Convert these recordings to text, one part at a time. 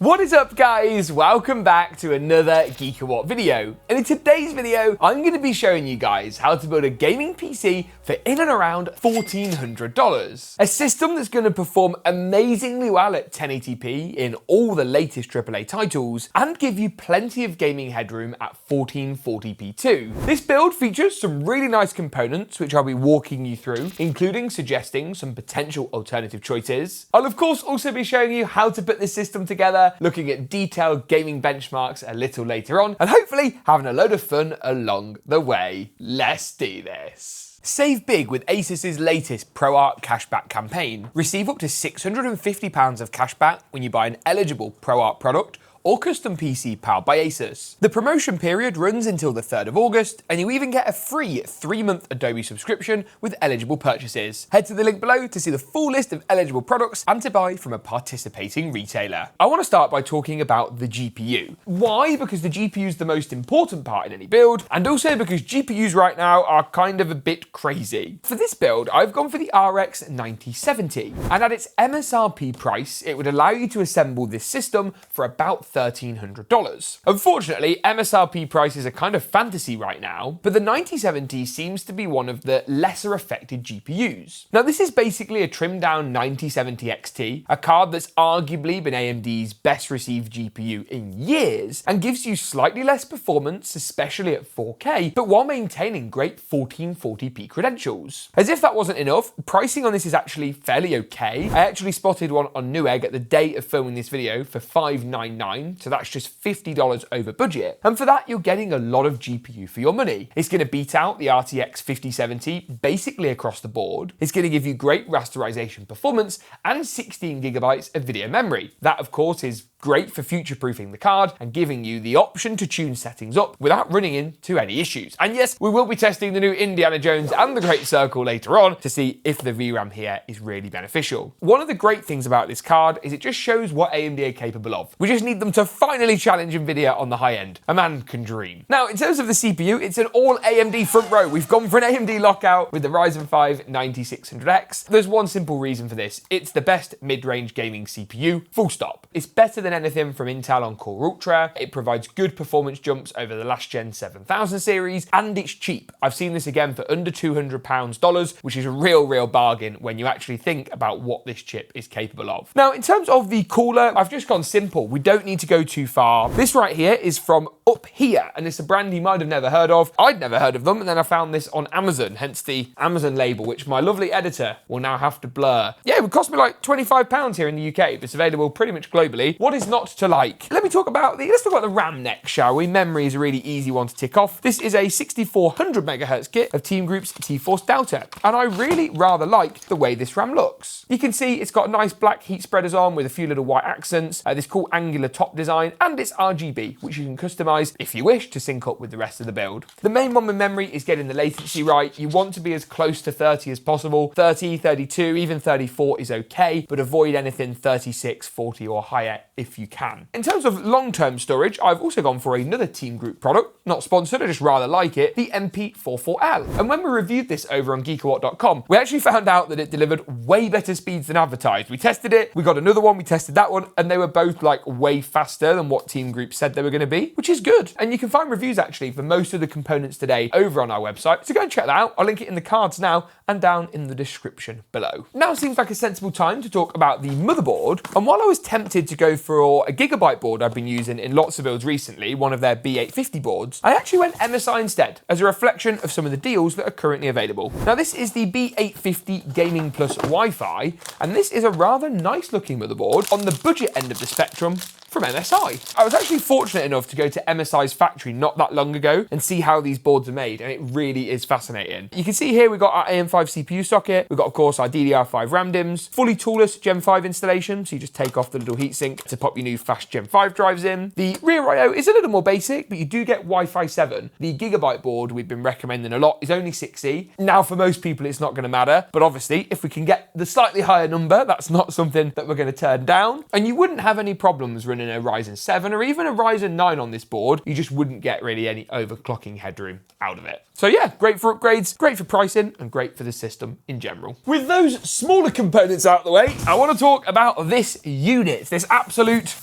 What is up, guys? Welcome back to another GeekaWhat video. And in today's video, I'm going to be showing you guys how to build a gaming PC for in and around $1,400. A system that's going to perform amazingly well at 1080p in all the latest AAA titles and give you plenty of gaming headroom at 1440p too. This build features some really nice components which I'll be walking you through, including suggesting some potential alternative choices. I'll of course also be showing you how to put this system together, looking at detailed gaming benchmarks a little later on, and hopefully having a load of fun along the way. Let's do this. Save big with Asus's latest ProArt cashback campaign. Receive up to £650 of cashback when you buy an eligible ProArt product or custom PC powered by Asus. The promotion period runs until the 3rd of August, and you even get a free 3-month Adobe subscription with eligible purchases. Head to the link below to see the full list of eligible products and to buy from a participating retailer. I want to start by talking about the GPU. Why? Because the GPU is the most important part in any build, and also because GPUs right now are kind of a bit crazy. For this build, I've gone for the RX 9070, and at its MSRP price, it would allow you to assemble this system for about $1,300. Unfortunately, MSRP prices are kind of fantasy right now, but the 9070 seems to be one of the lesser affected GPUs. Now, this is basically a trimmed down 9070 XT, a card that's arguably been AMD's best received GPU in years, and gives you slightly less performance, especially at 4K, but while maintaining great 1440p credentials. As if that wasn't enough, pricing on this is actually fairly okay. I actually spotted one on Newegg at the date of filming this video for $599. So that's just $50 over budget. And for that, you're getting a lot of GPU for your money. It's going to beat out the RTX 5070 basically across the board. It's going to give you great rasterization performance and 16 gigabytes of video memory. That, of course, is great for future-proofing the card and giving you the option to tune settings up without running into any issues. And yes, we will be testing the new Indiana Jones and the Great Circle later on to see if the VRAM here is really beneficial. One of the great things about this card is it just shows what AMD are capable of. We just need them to finally challenge NVIDIA on the high end. A man can dream. Now, in terms of the CPU, it's an all AMD front row. We've gone for an AMD lockout with the Ryzen 5 9600X. There's one simple reason for this. It's the best mid-range gaming CPU, full stop. It's better than anything from Intel on Core Ultra. It provides good performance jumps over the last gen 7000 series, and it's cheap. I've seen this again for under $200, which is a real bargain when you actually think about what this chip is capable of. Now, in terms of the cooler, I've just gone simple. We don't need to go too far. This right here is from upHere, and it's a brand you might have never heard of. I'd never heard of them, and then I found this on Amazon, hence the Amazon label, which my lovely editor will now have to blur. Yeah, it would cost me like £25 here in the UK, but it's available pretty much globally. What is not to like? Let's talk about the RAM next, shall we? Memory is a really easy one to tick off. This is a 6400 MHz kit of Teamgroup's T-Force Delta, and I really rather like the way this RAM looks. You can see it's got nice black heat spreaders on with a few little white accents, this cool angular top design, and it's RGB, which you can customize if you wish to sync up with the rest of the build. The main one with memory is getting the latency right. You want to be as close to 30 as possible. 30, 32, even 34 is okay, but avoid anything 36, 40 or higher if you can. In terms of long-term storage, I've also gone for another Teamgroup product, not sponsored, I just rather like it, the MP44L. And when we reviewed this over on GeekaWhat.com, we actually found out that it delivered way better speeds than advertised. We tested it, we got another one, we tested that one, and they were both like way faster than what Teamgroup said they were going to be, which is good. And you can find reviews actually for most of the components today over on our website, so go and check that out. I'll link it in the cards now and down in the description below. Now seems like a sensible time to talk about the motherboard, and while I was tempted to go for a Gigabyte board I've been using in lots of builds recently, one of their B850 boards, I actually went MSI instead, as a reflection of some of the deals that are currently available. Now this is the B850 Gaming Plus Wi-Fi, and this is a rather nice looking motherboard on the budget end of the spectrum from MSI. I was actually fortunate enough to go to MSI's factory not that long ago and see how these boards are made, and it really is fascinating. You can see here we've got our AM5 CPU socket, we've got of course our DDR5 RAM DIMMs, fully toolless Gen 5 installation, so you just take off the little heatsink to pop your new fast Gen 5 drives in. The rear I/O is a little more basic, but you do get Wi-Fi 7. The Gigabyte board we've been recommending a lot is only 6E. Now for most people it's not going to matter, but obviously if we can get the slightly higher number, that's not something that we're going to turn down, and you wouldn't have any problems running running a Ryzen 7 or even a Ryzen 9 on this board, you just wouldn't get really any overclocking headroom out of it. So yeah, great for upgrades, great for pricing, and great for the system in general. With those smaller components out of the way, I want to talk about this unit, this absolute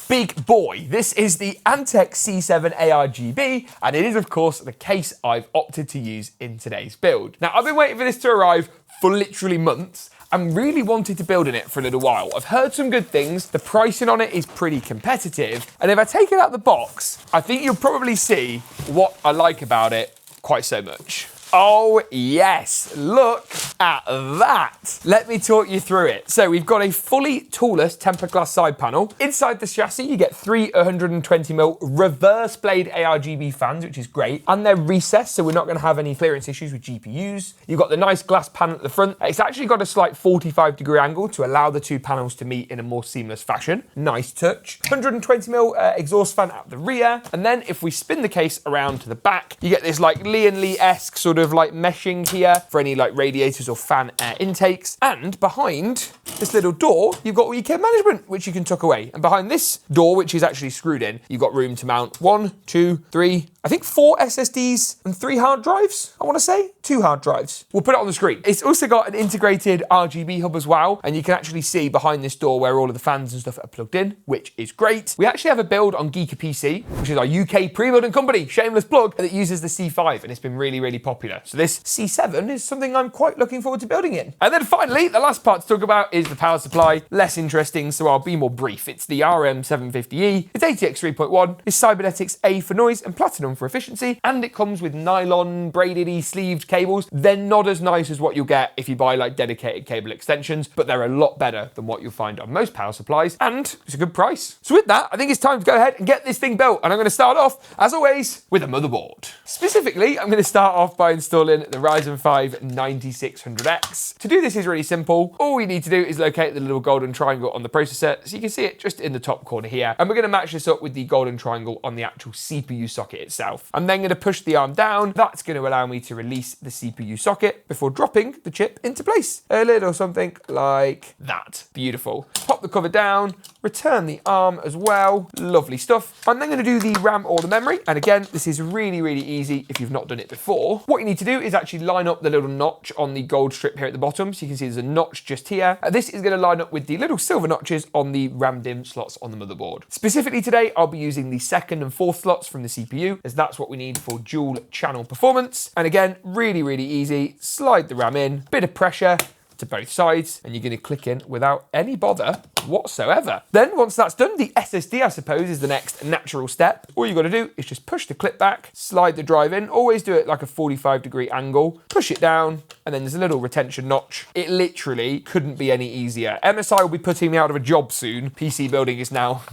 big boy. This is the Antec C7 ARGB, and it is of course the case I've opted to use in today's build. Now, I've been waiting for this to arrive for literally months, and really wanted to build in it for a little while. I've heard some good things, the pricing on it is pretty competitive, and if I take it out the box, I think you'll probably see what I like about it quite so much. Oh yes, look at that. Let me talk you through it. So we've got a fully toolless tempered glass side panel. Inside the chassis, you get three 120mm reverse blade ARGB fans, which is great. And they're recessed, so we're not gonna have any clearance issues with GPUs. You've got the nice glass panel at the front. It's actually got a slight 45-degree angle to allow the two panels to meet in a more seamless fashion. Nice touch. 120mm exhaust fan at the rear. And then if we spin the case around to the back, you get this like Lian Li-esque sort of like meshing here for any like radiators or fan air intakes. And behind this little door, you've got all your cable management, which you can tuck away. And behind this door, which is actually screwed in, you've got room to mount 1, 2, 3, I think 4 SSDs and 3 hard drives, I want to say. 2 hard drives. We'll put it on the screen. It's also got an integrated RGB hub as well, and you can actually see behind this door where all of the fans and stuff are plugged in, which is great. We actually have a build on Geeka PC, which is our UK pre-building company, shameless plug, that uses the C5, and it's been really, really popular. So this C7 is something I'm quite looking forward to building in. And then finally, the last part to talk about is the power supply. Less interesting, so I'll be more brief. It's the RM750e, it's ATX 3.1, it's Cybernetics A for noise and Platinum for efficiency, and it comes with nylon braided sleeved cables. They're not as nice as what you'll get if you buy like dedicated cable extensions, but they're a lot better than what you'll find on most power supplies, and it's a good price. So with that, I think it's time to go ahead and get this thing built, and I'm going to start off, as always, with a motherboard. Specifically, I'm going to start off by installing the Ryzen 5 9600X. To do this is really simple. All we need to do is locate the little golden triangle on the processor, so you can see it just in the top corner here, and we're going to match this up with the golden triangle on the actual CPU socket itself. I'm then going to push the arm down. That's going to allow me to release the CPU socket before dropping the chip into place. A little something like that. Beautiful. Pop the cover down, return the arm as well. Lovely stuff. I'm then going to do the RAM or the memory, and again, this is really, really easy if you've not done it before. What you need to do is actually line up the little notch on the gold strip here at the bottom, so you can see there's a notch just here. This is going to line up with the little silver notches on the RAM DIMM slots on the motherboard. Specifically today, I'll be using the 2nd and 4th slots from the CPU, as that's what we need for dual channel performance. And again, really, really easy. Slide the RAM in, bit of pressure to both sides, and you're going to click in without any bother whatsoever. Then once that's done, the SSD, I suppose, is the next natural step. All you got to do is just push the clip back, slide the drive in, always do it like a 45-degree angle, push it down, and then there's a little retention notch. It literally couldn't be any easier. MSI will be putting me out of a job soon. PC building is now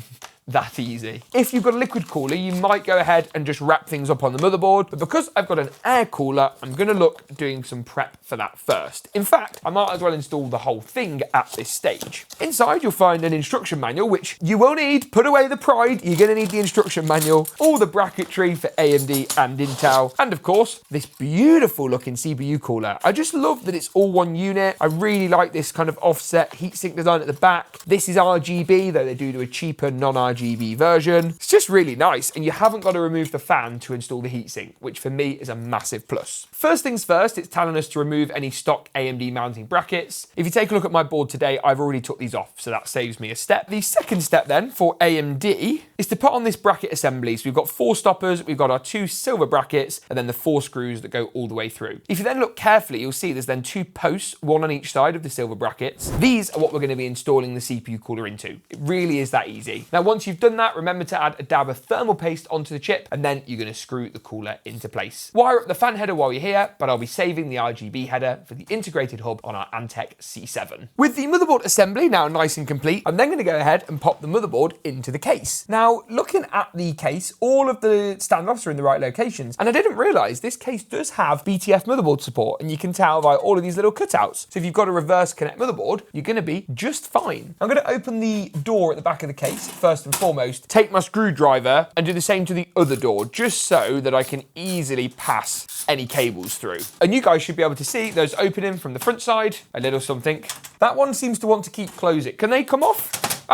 that easy. If you've got a liquid cooler, you might go ahead and just wrap things up on the motherboard, but because I've got an air cooler, I'm gonna look at doing some prep for that first. In fact, I might as well install the whole thing at this stage. Inside, you'll find an instruction manual, which you will need. Put away the pride, you're gonna need the instruction manual, all the bracketry for AMD and Intel, and of course, this beautiful looking CPU cooler. I just love that it's all one unit. I really like this kind of offset heatsink design at the back. This is RGB, though they do a cheaper non-RGB version. It's just really nice, and you haven't got to remove the fan to install the heatsink, which for me is a massive plus. First things first, it's telling us to remove any stock AMD mounting brackets. If you take a look at my board today, I've already took these off, so that saves me a step. The second step then for AMD is to put on this bracket assembly. So we've got 4 stoppers, we've got our 2 silver brackets, and then the 4 screws that go all the way through. If you then look carefully, you'll see there's then 2 posts, one on each side of the silver brackets. These are what we're going to be installing the CPU cooler into. It really is that easy. Now, once you've done that, remember to add a dab of thermal paste onto the chip, and then you're going to screw the cooler into place. Wire up the fan header while you're here, but I'll be saving the RGB header for the integrated hub on our Antec C7. With the motherboard assembly now nice and complete, I'm then going to go ahead and pop the motherboard into the case. Now, looking at the case, all of the standoffs are in the right locations, and I didn't realize this case does have BTF motherboard support, and you can tell by all of these little cutouts. So if you've got a reverse connect motherboard, you're going to be just fine. I'm going to open the door at the back of the case first and foremost, take my screwdriver and do the same to the other door, just so that I can easily pass any cables through. And you guys should be able to see those opening from the front side, a little something. That one seems to want to keep closing. Can they come off?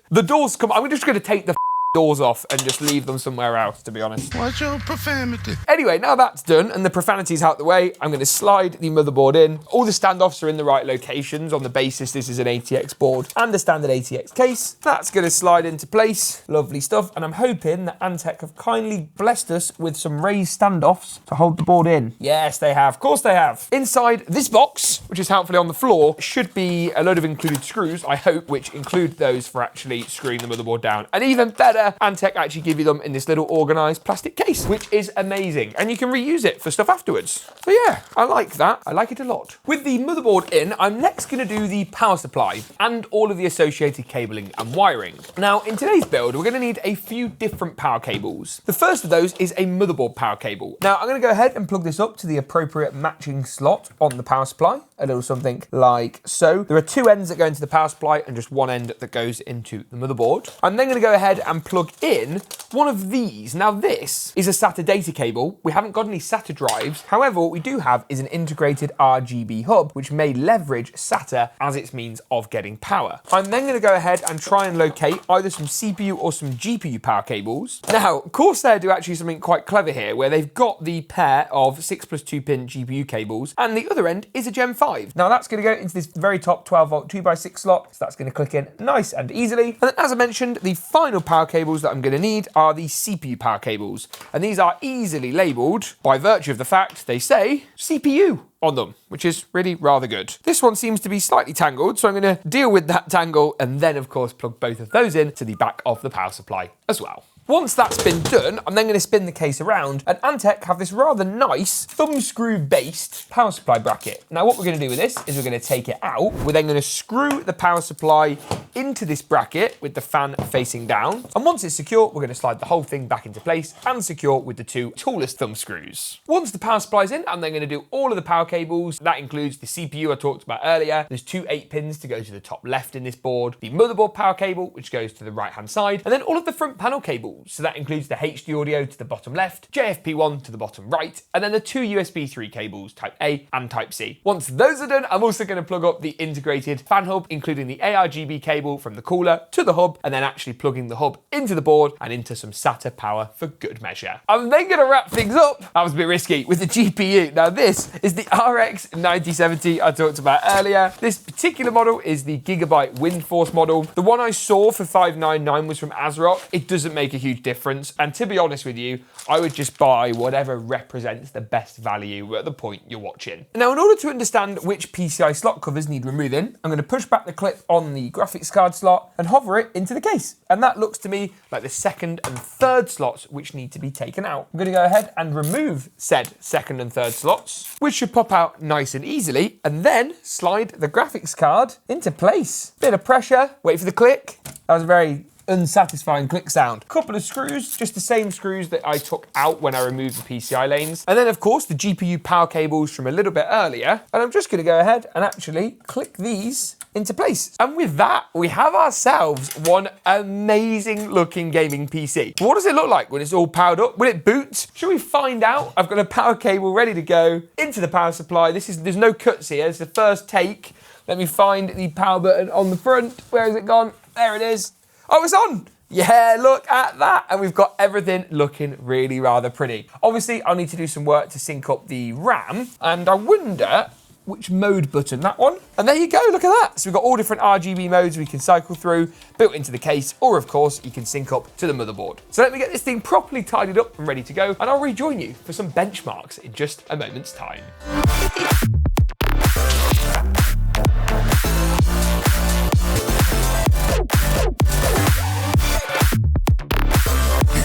The doors come. I'm just going to take the doors off and just leave them somewhere else, to be honest. What's your profanity? Anyway, now that's done and the profanity's out the way, I'm going to slide the motherboard in. All the standoffs are in the right locations on the basis this is an ATX board and a standard ATX case. That's going to slide into place. Lovely stuff. And I'm hoping that Antec have kindly blessed us with some raised standoffs to hold the board in. Yes, they have. Of course they have. Inside this box, which is helpfully on the floor, should be a load of included screws, I hope, which include those for actually screwing the motherboard down. And even better, Antec actually give you them in this little organised plastic case, which is amazing. And you can reuse it for stuff afterwards. So yeah, I like that. I like it a lot. With the motherboard in, I'm next going to do the power supply and all of the associated cabling and wiring. Now, in today's build, we're going to need a few different power cables. The first of those is a motherboard power cable. Now, I'm going to go ahead and plug this up to the appropriate matching slot on the power supply. A little something like so. There are two ends that go into the power supply and just one end that goes into the motherboard. I'm then going to go ahead and plug in one of these. Now this is a SATA data cable. We haven't got any SATA drives. However, what we do have is an integrated RGB hub, which may leverage SATA as its means of getting power. I'm then going to go ahead and try and locate either some CPU or some GPU power cables. Now, Corsair do actually something quite clever here, where they've got the pair of 6+2 pin GPU cables, and the other end is a Gen 5. Now that's going to go into this very top 12 volt 2x6 slot, so that's going to click in nice and easily. And then, as I mentioned, the final power cables that I'm going to need are the CPU power cables, and these are easily labelled by virtue of the fact they say CPU on them, which is really rather good. This one seems to be slightly tangled, so I'm going to deal with that tangle and then of course plug both of those in to the back of the power supply as well. Once that's been done, I'm then going to spin the case around, and Antec have this rather nice thumbscrew based power supply bracket. Now what we're going to do with this is we're going to take it out. We're then going to screw the power supply into this bracket with the fan facing down. And once it's secure, we're going to slide the whole thing back into place and secure with the two tallest thumb screws. Once the power supply's in, I'm then going to do all of the power cables. That includes the CPU I talked about earlier. There's two 8 pins to go to the top left in this board, the motherboard power cable, which goes to the right hand side, and then all of the front panel cables. So that includes the HD audio to the bottom left, JFP1 to the bottom right, and then the two USB 3 cables, Type A and Type C. Once those are done, I'm also going to plug up the integrated fan hub, including the ARGB cable from the cooler to the hub, and then actually plugging the hub into the board and into some SATA power for good measure. I'm then going to wrap things up, that was a bit risky, with the GPU. Now this is the RX 9070 I talked about earlier. This particular model is the Gigabyte Windforce model. The one I saw for $599 was from ASRock. It doesn't make a huge difference, and to be honest with you, I would just buy whatever represents the best value at the point you're watching. Now, in order to understand which PCI slot covers need removing, I'm going to push back the clip on the graphics card slot and hover it into the case. And that looks to me like the second and third slots which need to be taken out. I'm going to go ahead and remove said second and third slots, which should pop out nice and easily, and then slide the graphics card into place. Bit of pressure, wait for the click. That was a very unsatisfying click sound. Couple of screws, just the same screws that I took out when I removed the PCI lanes. And then of course the GPU power cables from a little bit earlier. And I'm just going to go ahead and actually click these into place. And with that, we have ourselves one amazing looking gaming PC. What does it look like when it's all powered up? Will it boot? Should we find out? I've got a power cable ready to go into the power supply. There's no cuts here. It's the first take. Let me find the power button on the front. Where has it gone? There it is. Oh, it's on! Yeah, look at that. And we've got everything looking really rather pretty. Obviously, I'll need to do some work to sync up the RAM, and I wonder which mode button, that one. And there you go, look at that. So we've got all different RGB modes we can cycle through, built into the case, or of course, you can sync up to the motherboard. So let me get this thing properly tidied up and ready to go, and I'll rejoin you for some benchmarks in just a moment's time.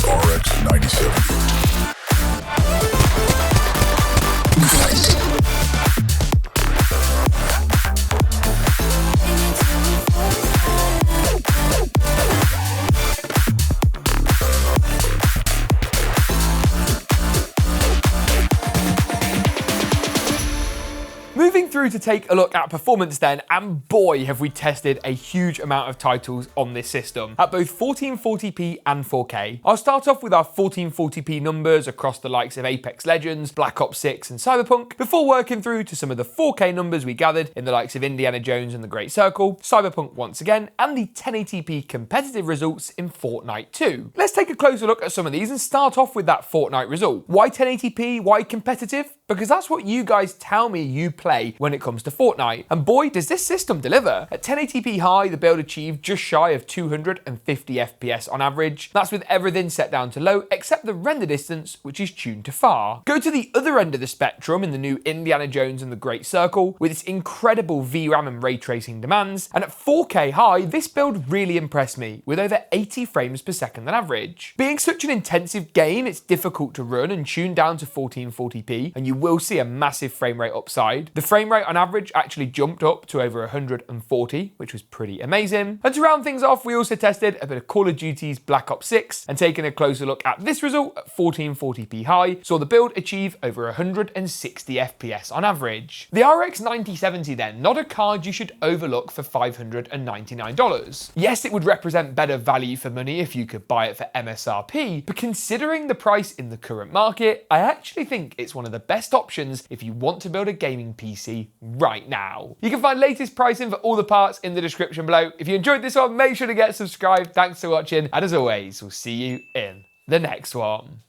RX 9070. Moving through to take a look at performance then, and boy have we tested a huge amount of titles on this system at both 1440p and 4K. I'll start off with our 1440p numbers across the likes of Apex Legends, Black Ops 6 and Cyberpunk, before working through to some of the 4K numbers we gathered in the likes of Indiana Jones and the Great Circle, Cyberpunk once again, and the 1080p competitive results in Fortnite 2. Let's take a closer look at some of these and start off with that Fortnite result. Why 1080p? Why competitive? Because that's what you guys tell me you play when it comes to Fortnite. And boy, does this system deliver. At 1080p high, the build achieved just shy of 250 FPS on average. That's with everything set down to low, except the render distance, which is tuned to far. Go to the other end of the spectrum in the new Indiana Jones and the Great Circle, with its incredible VRAM and ray tracing demands. And at 4K high, this build really impressed me, with over 80 frames per second on average. Being such an intensive game, it's difficult to run and tune down to 1440p, and you will see a massive frame rate upside. The frame rate on average actually jumped up to over 140, which was pretty amazing. And to round things off, we also tested a bit of Call of Duty's Black Ops 6, and taking a closer look at this result at 1440p high, saw the build achieve over 160 FPS on average. The RX 9070 then, not a card you should overlook for $599. Yes, it would represent better value for money if you could buy it for MSRP, but considering the price in the current market, I actually think it's one of the best options if you want to build a gaming PC right now. You can find latest pricing for all the parts in the description below. If you enjoyed this one, make sure to get subscribed. Thanks for watching, and as always, we'll see you in the next one.